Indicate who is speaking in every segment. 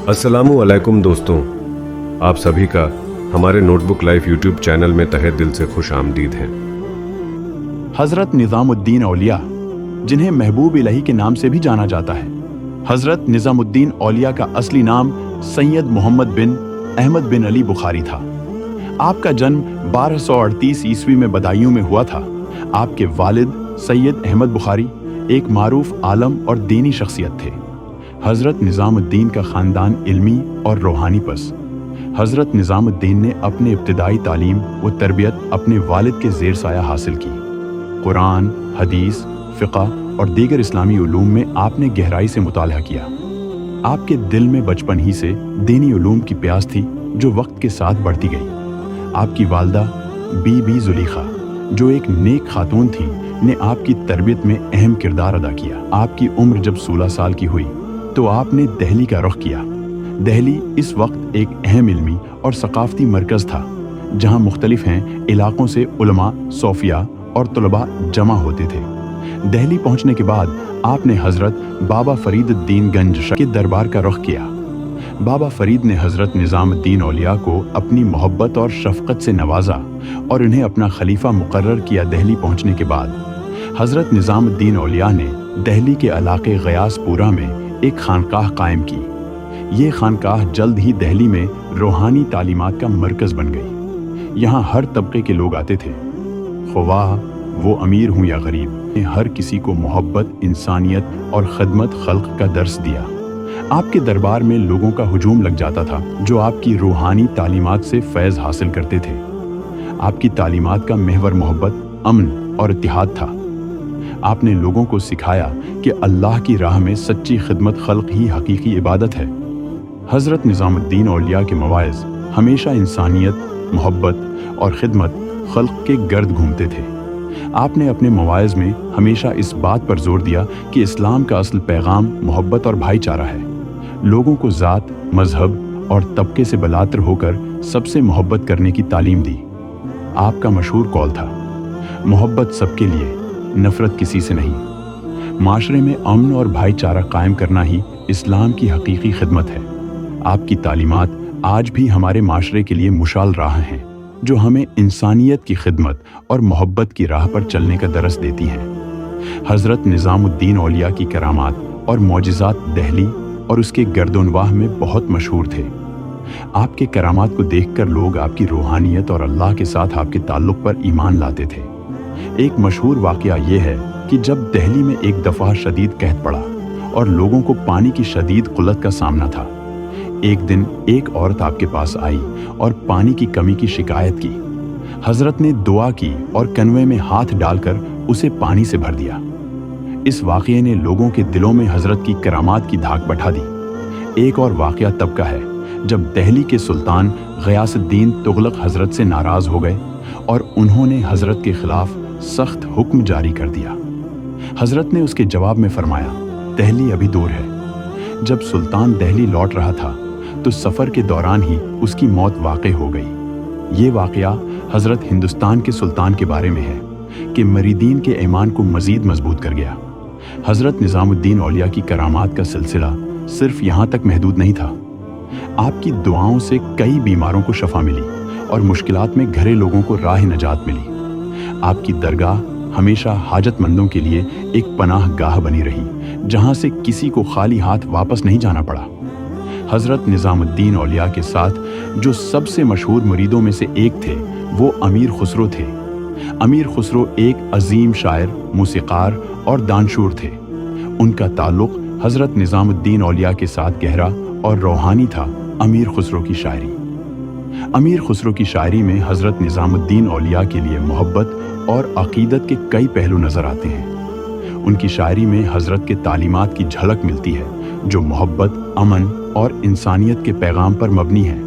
Speaker 1: अस्सलामुअलैकुम दोस्तों, आप सभी का हमारे नोटबुक लाइफ यूट्यूब चैनल में तहे दिल से खुश आमदीद हैं।
Speaker 2: हजरत निज़ामुद्दीन औलिया, जिन्हें महबूब इलाही के नाम से भी जाना जाता है। हजरत निज़ामुद्दीन औलिया का असली नाम सैयद मोहम्मद बिन अहमद बिन अली बुखारी था। आपका जन्म 1238 ईस्वी में बदायूं में हुआ था। आपके वालिद सैयद अहमद बुखारी एक मारूफ आलम और दीनी शख्सियत थे। हजरत निज़ामुद्दीन का ख़ानदान इल्मी और रूहानी पस। हजरत निज़ामुद्दीन ने अपनी इब्तिदाई तालीम व तरबियत अपने वालिद के ज़ेर साया हासिल की। कुरान, हदीस, फ़िक़्ह और दीगर इस्लामी उलूम में आपने गहराई से मुताला किया। आपके दिल में बचपन ही से दीनी उलूम की प्यास थी, जो वक्त के साथ बढ़ती गई। आपकी वालदा बीबी ज़ुलीखा, जो एक नेक खातून थी, ने आपकी तरबियत में अहम किरदार अदा किया। आपकी उम्र जब 16 साल की हुई तो आपने दहली का रुख किया। दहली इस वक्त एक अहम इल्मी और सकाफ़ती मरकज़ था, जहाँ मुख्तलिफ हैं इलाक़ों से उलमा, सोफिया और तुलबा जमा होते थे। दहली पहुँचने के बाद आपने हज़रत बाबा फ़रीदुद्दीन गंज के दरबार का रुख किया। बाबा फ़रीद ने हज़रत निज़ामुद्दीन औलिया को अपनी मोहब्बत और शफ़क़त से नवाजा और इन्हें अपना खलीफा मुकर्रर किया। दहली पहुँचने के बाद हज़रत निज़ामुद्दीन औलिया ने दहली के इलाक़े गयासपुरा में एक खानकाह कायम की। ये खानकाह जल्द ही दहली में रूहानी तालीमात का मरकज़ बन गई। यहाँ हर तबके के लोग आते थे, ख्वाह वो अमीर हूँ या गरीब। हर किसी को मोहब्बत, इंसानियत और खदमत खल्क का दर्स दिया। आपके दरबार में लोगों का हुजूम लग जाता था, जो आपकी रूहानी तालीमात से फैज़ हासिल करते थे। आपकी तालीमात का महवर मोहब्बत, अमन और इत्तिहाद था। आपने लोगों को सिखाया कि अल्लाह की राह में सच्ची खिदमत खल्क ही हकीकी इबादत है। हज़रत निज़ामुद्दीन औलिया के मवाइज़ हमेशा इंसानियत, मोहब्बत और खिदमत खल्क के गर्द घूमते थे। आपने अपने मवाइज़ में हमेशा इस बात पर जोर दिया कि इस्लाम का असल पैगाम मोहब्बत और भाईचारा है। लोगों को ज़ात, मजहब और तबके से बलातर होकर सबसे मोहब्बत करने की तालीम दी। आपका मशहूर कौल था, मोहब्बत सबके लिए, नफ़रत किसी से नहीं। माशरे में अमन और भाईचारा कायम करना ही इस्लाम की हकीकी खिदमत है। आपकी तालीमात आज भी हमारे माशरे के लिए मुशाल राह हैं, जो हमें इंसानियत की खिदमत और मोहब्बत की राह पर चलने का दरस देती हैं। हज़रत निज़ामुद्दीन औलिया की करामात और मौजिज़ात दहली और उसके गर्दोनवाह में बहुत मशहूर थे। आपके करामात को देखकर लोग आपकी रूहानियत और अल्लाह के साथ आपके ताल्लुक़ पर ईमान लाते थे। एक मशहूर वाक़या ये है कि जब दहली में एक दफ़ा शदीद कहत पड़ा और लोगों को पानी की शदीद क़िल्लत का सामना था। एक दिन एक औरत आपके पास आई और पानी की कमी की शिकायत की। हज़रत ने दुआ की और कनवे में हाथ डालकर उसे पानी से भर दिया। इस वाक़ये ने लोगों के दिलों में हज़रत की करामात की धाक बैठा दी। एक और वाक़या तब का है जब दहली के सुल्तान ग़यासुद्दीन तुग़लक़ हज़रत से नाराज़ हो गए और उन्होंने हज़रत के ख़िलाफ़ सख्त हुक्म जारी कर दिया। हज़रत ने उसके जवाब में फरमाया, दहली अभी दूर है। जब सुल्तान दहली लौट रहा था तो सफ़र के दौरान ही उसकी मौत वाक़ई हो गई। ये वाक़या हज़रत हिंदुस्तान के सुल्तान के बारे में है कि मरीदीन के ईमान को मज़ीद मजबूत कर गया। हज़रत निज़ामुद्दीन औलिया की करामात का सिलसिला सिर्फ यहाँ तक महदूद नहीं था। आपकी दुआओं से कई बीमारों को शफा मिली और मुश्किलात में घरे लोगों को राह नजात मिली। आपकी दरगाह हमेशा हाजतमंदों के लिए एक पनाह गाह बनी रही, जहाँ से किसी को खाली हाथ वापस नहीं जाना पड़ा। हज़रत निज़ामुद्दीन औलिया के साथ जो सबसे मशहूर मुरीदों में से एक थे, वो अमीर खुसरो थे। अमीर खुसरो एक अजीम शायर, मूसीक़ार और दानशूर थे। उनका ताल्लुक़ हज़रत निज़ामुद्दीन औलिया के साथ गहरा और रूहानी था। अमीर खुसरो की शायरी अमीर खुसरो की शायरी में हज़रत निज़ामुद्दीन औलिया के लिए मोहब्बत और अक़ीदत के कई पहलू नज़र आते हैं। उनकी शायरी में हज़रत के तालीमात की झलक मिलती है, जो मोहब्बत, अमन और इंसानियत के पैगाम पर मबनी है।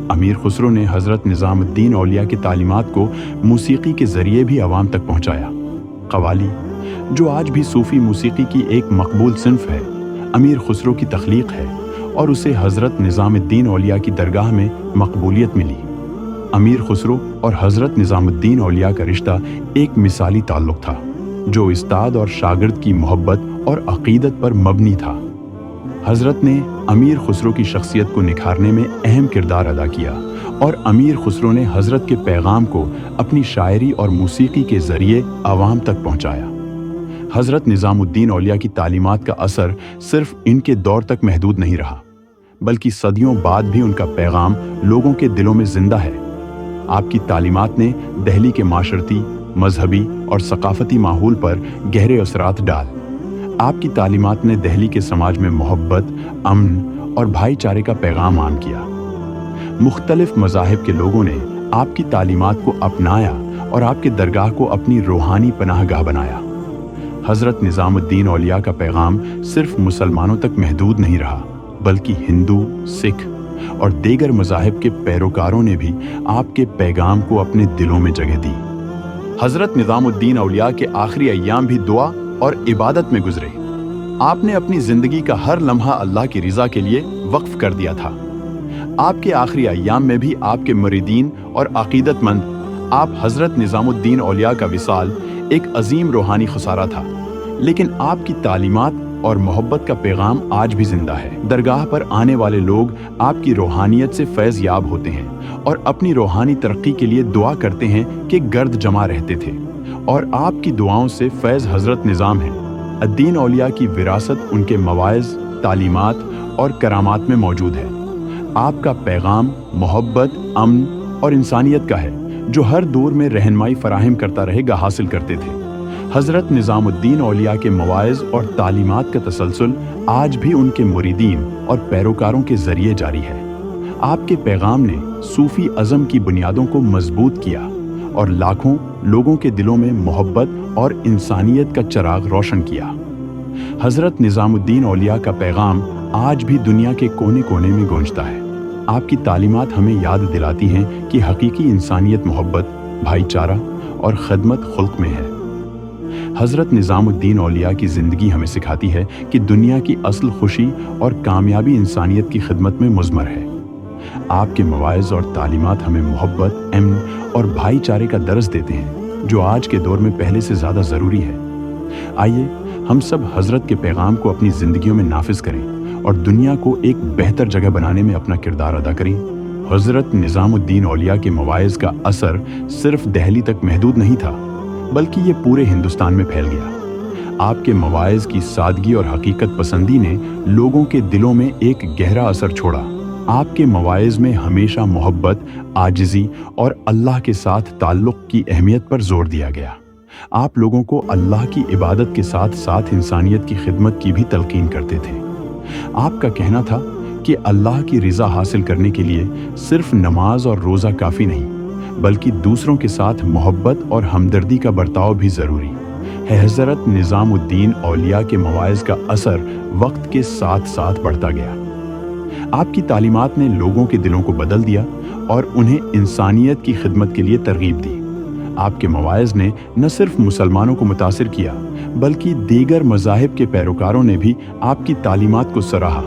Speaker 2: अमीर खुसरो ने हज़रत निज़ामुद्दीन औलिया की तालीमात को मूसीक़ी के ज़रिए भी आवाम तक पहुँचाया। क़वाली, जो आज भी सूफ़ी मूसीक़ी की एक मकबूल सिन्फ़ है, अमीर खुसरो की तख्लीक़ है और उसे हज़रत निज़ामुद्दीन औलिया की दरगाह में मकबूलियत मिली। अमीर खुसरो और हज़रत निज़ामुद्दीन औलिया का रिश्ता एक मिसाली ताल्लुक़ था, जो उस्ताद और शागिर्द की मोहब्बत और अक़ीदत पर मबनी था। हजरत ने अमीर खुसरो की शख्सियत को निखारने में अहम किरदार अदा किया और अमीर खुसरो ने हजरत के पैगाम को अपनी शायरी और मौसीकी के जरिए आवाम तक पहुंचाया। हजरत निज़ामुद्दीन औलिया की तालीमात का असर सिर्फ इनके दौर तक महदूद नहीं रहा, बल्कि सदियों बाद भी उनका पैगाम लोगों के दिलों में जिंदा है। आपकी तालीमात ने दिल्ली के माशरती, मजहबी और सकाफती माहौल पर गहरे असरात डाल। आपकी तालीमात ने दिल्ली के समाज में मोहब्बत, अमन और भाईचारे का पैगाम आम किया। मुख्तलिफ मज़ाहिब के लोगों ने आपकी तालीमात को अपनाया और आपके दरगाह को अपनी रूहानी पनाहगाह बनाया। हजरत निज़ामुद्दीन औलिया का पैगाम सिर्फ मुसलमानों तक महदूद नहीं रहा, बल्कि हिंदू, सिख और दीगर मज़ाहिब के पैरोकारों ने भी आपके पैगाम को अपने दिलों में जगह दी। हजरत निज़ामुद्दीन औलिया के आखिरी अय्याम भी दुआ और इबादत में गुजरे। आपने अपनी जिंदगी का हर लम्हा अल्लाह की रिजा के लिए वक्फ कर दिया था। आपके आखिरी अय्याम में भी आपके मुरीदीन और अकीदतमंद आप हजरत निज़ामुद्दीन औलिया का विसाल एक अजीम रूहानी खसारा था, लेकिन आपकी तालीमात और मोहब्बत का पैगाम आज भी जिंदा है। दरगाह पर आने वाले लोग आपकी रूहानियत से फैज़ याब होते हैं और अपनी रूहानी तरक्की के लिए दुआ करते हैं कि गर्द जमा रहते थे, और आपकी दुआओं से फैज़ हजरत निज़ाम है। अद्दीन औलिया की विरासत उनके मवाइज़, तालीमात और करामात में मौजूद है। आपका पैगाम मोहब्बत, अमन और इंसानियत का है, जो हर दौर में रहनुमाई फराहम करता रहेगा हासिल करते थे। हजरत निज़ामुद्दीन औलिया के मवाइज़ और तालीमात का तसलसल आज भी उनके मुरीदीन और पैरोकारों के जरिए जारी है। आपके पैगाम ने सूफी अज़म की बुनियादों को मजबूत किया और लाखों लोगों के दिलों में मोहब्बत और इंसानियत का चिराग रोशन किया। हजरत निज़ामुद्दीन औलिया का पैगाम आज भी दुनिया के कोने कोने में गूंजता है। आपकी तालीमात हमें याद दिलाती हैं कि हकीकी इंसानियत मोहब्बत, भाईचारा और खदमत खुल्क में है। हजरत निज़ामुद्दीन औलिया की ज़िंदगी हमें सिखाती है कि दुनिया की असल खुशी और कामयाबी इंसानियत की खिदमत में मुज़मर है। आपके मवाइज़ और तालीमात हमें मोहब्बत, अमन और भाईचारे का दर्स देते हैं, जो आज के दौर में पहले से ज़्यादा ज़रूरी है। आइए हम सब हजरत के पैगाम को अपनी ज़िंदगियों में नाफिज करें और दुनिया को एक बेहतर जगह बनाने में अपना किरदार अदा करें। हजरत निज़ामुद्दीन औलिया के मवाइज़ का असर सिर्फ दिल्ली तक महदूद नहीं था, बल्कि ये पूरे हिंदुस्तान में फैल गया। आपके मवाइज़ की सादगी और हकीकत पसंदी ने लोगों के दिलों में एक गहरा असर छोड़ा। आपके मवाइज़ में हमेशा मोहब्बत, आजिज़ी और अल्लाह के साथ ताल्लुक़ की अहमियत पर जोर दिया गया। आप लोगों को अल्लाह की इबादत के साथ साथ इंसानियत की खिदमत की भी तलकीन करते थे। आपका कहना था कि अल्लाह की रिज़ा हासिल करने के लिए सिर्फ नमाज और रोज़ा काफ़ी नहीं, बल्कि दूसरों के साथ मोहब्बत और हमदर्दी का बर्ताव भी ज़रूरी है। हज़रत निज़ामुद्दीन औलिया के मवाइज़ का असर वक्त के साथ साथ बढ़ता गया। आपकी तालीमात ने लोगों के दिलों को बदल दिया और उन्हें इंसानियत की खिदमत के लिए तरगीब दी। आपके मवाइज़ ने न सिर्फ मुसलमानों को मुतासिर किया, बल्कि दीगर मज़ाहिब के पैरोकारों ने भी आपकी तालीमात को सराहा।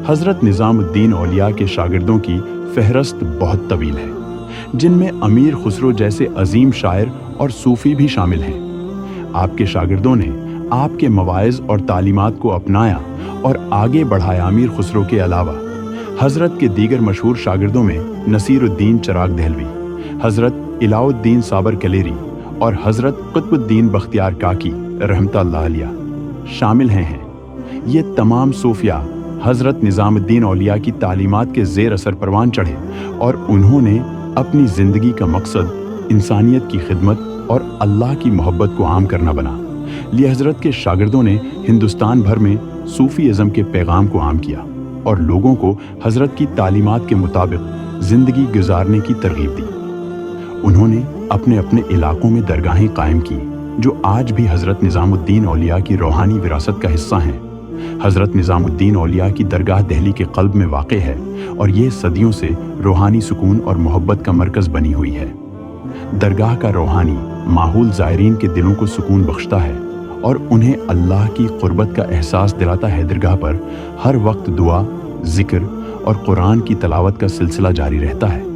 Speaker 2: हज़रत निज़ामुद्दीन औलिया के शागिर्दों की फहरस्त बहुत तवील है, जिनमें अमीर खुसरो जैसे अजीम शायर और सूफ़ी भी शामिल हैं। आपके शागिर्दों ने आपके मवाइज़ और तालीमात को अपनाया और आगे बढ़ाया। अमीर खुसरो के अलावा हज़रत के दीगर मशहूर शागिर्दों में नसीरुद्दीन चिराग दहलवी, हज़रत इलाउद्दीन साबर कलेरी और हज़रत कुतुबुद्दीन बख्तियार काकी रहमतुल्लाह अलैह शामिल हैं। ये तमाम सूफिया हज़रत निज़ामुद्दीन औलिया की तालीमात के ज़ेर असर परवान चढ़े और उन्होंने अपनी ज़िंदगी का मकसद इंसानियत की खिदमत और अल्लाह की मोहब्बत को आम करना बना। लिए हज़रत के शागिर्दों ने हिंदुस्तान भर में सूफ़ीज़म के पैगाम को आम किया और लोगों को हज़रत की तालीमात के मुताबिक ज़िंदगी गुजारने की तरगीब दी। उन्होंने अपने अपने इलाकों में दरगाहें कायम की, जो आज भी हज़रत निज़ामुद्दीन औलिया की रूहानी विरासत का हिस्सा हैं। हज़रत निज़ामुद्दीन औलिया की दरगाह दिल्ली के क़ल्ब में वाक़ है और ये सदियों से रूहानी सुकून और मोहब्बत का मरकज़ बनी हुई है। दरगाह का रूहानी माहौल ज़ायरीन के दिलों को सुकून बख्शता है और उन्हें अल्लाह की क़ुर्बत का एहसास दिलाता है। दरगाह पर हर वक्त दुआ, ज़िक्र और कुरान की तलावत का सिलसिला जारी रहता है।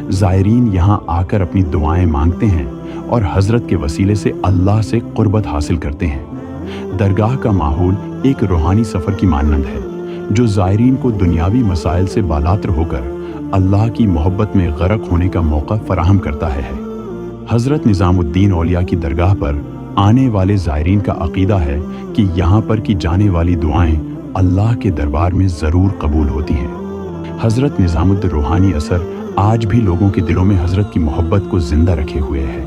Speaker 2: ज़ायरीन यहाँ आकर अपनी दुआएं मांगते हैं और हज़रत के वसीले से अल्लाह से क़ुर्बत हासिल करते हैं। दरगाह का माहौल एक रूहानी सफ़र की मानंद है, जो ज़ायरीन को दुनियावी मसाइल से बालातर होकर अल्लाह की मोहब्बत में गरक होने का मौका फराहम करता है। हज़रत निज़ामुद्दीन औलिया की दरगाह पर आने वाले ज़ायरीन का अक़ीदा है कि यहाँ पर की जाने वाली दुआएं अल्लाह के दरबार में ज़रूर कबूल होती हैं। हज़रत निज़ामुद्दीन रूहानी असर आज भी लोगों के दिलों में हज़रत की मोहब्बत को ज़िंदा रखे हुए है।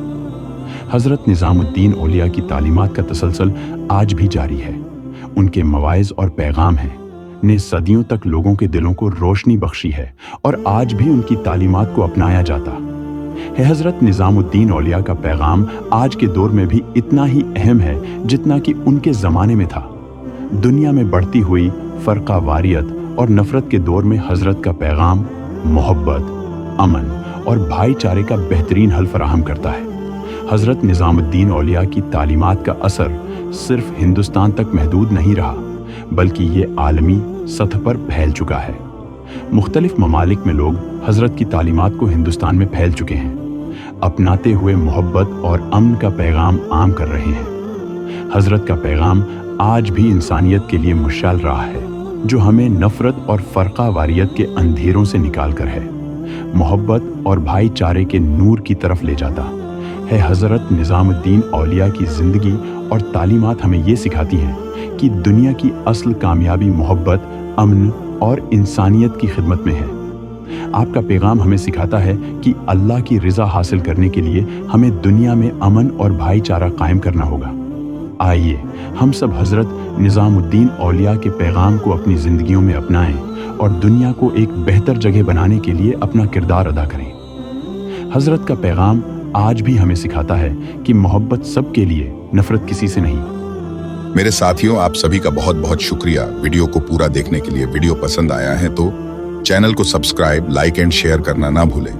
Speaker 2: हज़रत निज़ामुद्दीन औलिया की तालीमात का तसलसल आज भी जारी है। उनके मवाइज़ और पैगाम हैं ने सदियों तक लोगों के दिलों को रोशनी बख्शी है और आज भी उनकी तालीमात को अपनाया जाता है। हज़रत निज़ामुद्दीन औलिया का पैगाम आज के दौर में भी इतना ही अहम है जितना कि उनके ज़माने में था। दुनिया में बढ़ती हुई फ़र्क़ा वारियत और नफ़रत के दौर में हज़रत का पैगाम मोहब्बत, अमन और भाईचारे का बेहतरीन हल फराहम करता है। हज़रत निज़ामुद्दीन औलिया की तालीमात का असर सिर्फ हिंदुस्तान तक महदूद नहीं रहा, बल्कि ये आलमी सतह पर फैल चुका है। मुख्तलिफ ममालिक में लोग हज़रत की तालीमात को हिंदुस्तान में फैल चुके हैं, अपनाते हुए मोहब्बत और अमन का पैगाम आम कर रहे हैं। हज़रत का पैगाम आज भी इंसानियत के लिए मुशाल राह है, जो हमें नफ़रत और फ़र्क़ा वारियत के अंधेरों से निकाल कर है मोहब्बत और भाईचारे के नूर की तरफ ले जाता है। हज़रत निज़ामुद्दीन औलिया की ज़िंदगी और तालीमात हमें ये सिखाती हैं कि दुनिया की असल कामयाबी मोहब्बत, अमन और इंसानियत की खिदमत में है। आपका पैगाम हमें सिखाता है कि अल्लाह की रज़ा हासिल करने के लिए हमें दुनिया में अमन और भाईचारा कायम करना होगा। आइए हम सब हज़रत निज़ामुद्दीन औलिया के पैगाम को अपनी ज़िंदगियों में अपनाएं और दुनिया को एक बेहतर जगह बनाने के लिए अपना किरदार अदा करें। हज़रत का पैगाम आज भी हमें सिखाता है कि मोहब्बत सबके लिए, नफ़रत किसी से नहीं।
Speaker 3: मेरे साथियों, आप सभी का बहुत बहुत शुक्रिया वीडियो को पूरा देखने के लिए। वीडियो पसंद आया है तो चैनल को सब्सक्राइब, लाइक एंड शेयर करना ना भूलें।